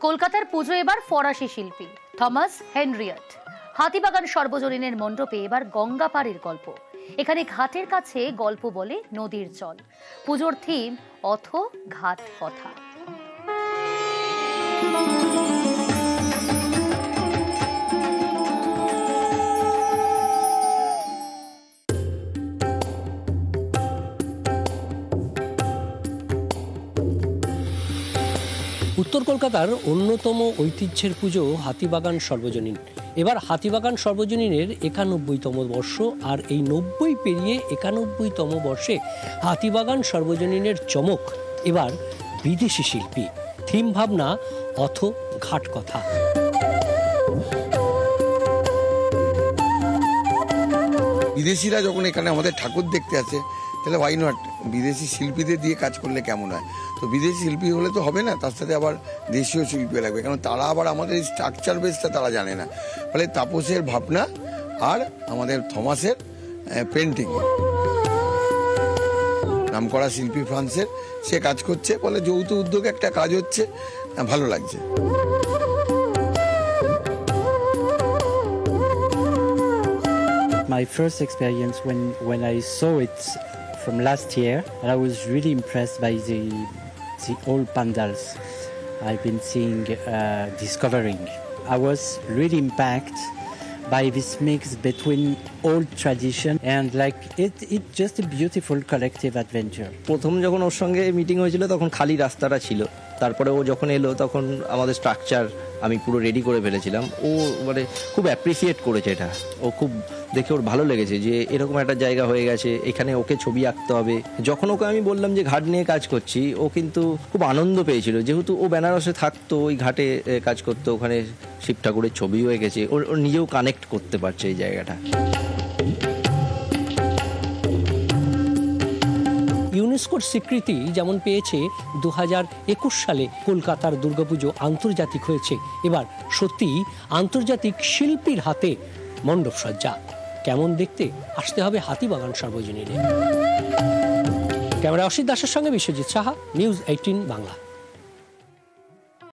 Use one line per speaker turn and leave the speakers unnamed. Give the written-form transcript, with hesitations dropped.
কলকাতার পুজো এবার ফরাসি শিল্পী থমাস হেনরিয়েট। হাতিবাগান সর্বজনীনের মণ্ডপে এবার গঙ্গা পাড়ের গল্প। এখানে ঘাটের কাছে গল্প বলে নদীর জল। পুজোর থিম অথ ঘাট কথা।
উত্তর কলকাতার অন্যতম ঐতিহ্যের পুজো হাতিবাগান সর্বজনীন। এবার হাতিবাগান সর্বজনীনের 91তম বর্ষ, আর এই 90 পেরিয়ে 91তম বর্ষে হাতিবাগান সর্বজনীনের চমক এবার বিদেশি শিল্পী। থিম ভাবনা অথ ঘাট কথা।
বিদেশিরা যখন এখানে আমাদের ঠাকুর দেখতে আসে, তাহলে ওয়াই নট বিদেশি শিল্পীদের দিয়ে কাজ করলে কেমন হয়। তো বিদেশি শিল্পী হলে তো হবে না, তার সাথে আবার দেশীয় শিল্পী লাগবে, কারণ তারা আবার আমাদের এই স্ট্রাকচার বেসটা তারা জানে না। ফলে তাপসের ভাবনা আর আমাদের থমাসের পেন্টিং, নামকরা শিল্পী ফ্রান্সের, সে কাজ করছে, ফলে যৌথ উদ্যোগে একটা কাজ হচ্ছে, ভালো লাগছে।
My first experience when I saw it from last year, and I was really impressed by the old pandals I've been seeing, discovering. I was really impacted by this mix between old tradition and it's just a beautiful collective adventure.
প্রথম যখন ওর সঙ্গে meeting হয়েছিল তখন খালি রাস্তাটা ছিল, তারপরে ও যখন এলো তখন আমাদের স্ট্রাকচার আমি পুরো রেডি করে ফেলেছিলাম। ও মানে খুব অ্যাপ্রিসিয়েট করেছে এটা, ও খুব দেখে ওর ভালো লেগেছে যে এরকম একটা জায়গা হয়ে গেছে, এখানে ওকে ছবি আঁকতে হবে। যখন ওকে আমি বললাম যে ঘাট নিয়ে কাজ করছি, ও কিন্তু খুব আনন্দ পেয়েছিল, যেহেতু ও বেনারসে থাকতো, ওই ঘাটে কাজ করতো, ওখানে শিব ঠাকুরের ছবিও এঁকেছে, ওর নিজেও কানেক্ট করতে পারছে এই জায়গাটা।
ইউনেস্কোর স্বীকৃতি যেমন পেয়েছে 2021 সালে কলকাতার দুর্গাপুজো আন্তর্জাতিক হয়েছে, এবার সত্যি আন্তর্জাতিক শিল্পীর হাতে মণ্ডপ সজ্জা। কেমন দেখতে আসতে হবে হাতিবাগান সর্বজনীনে। ক্যামেরা অসিত দাসের সঙ্গে বিশ্বজিৎ সাহা, নিউজ 18 বাংলা।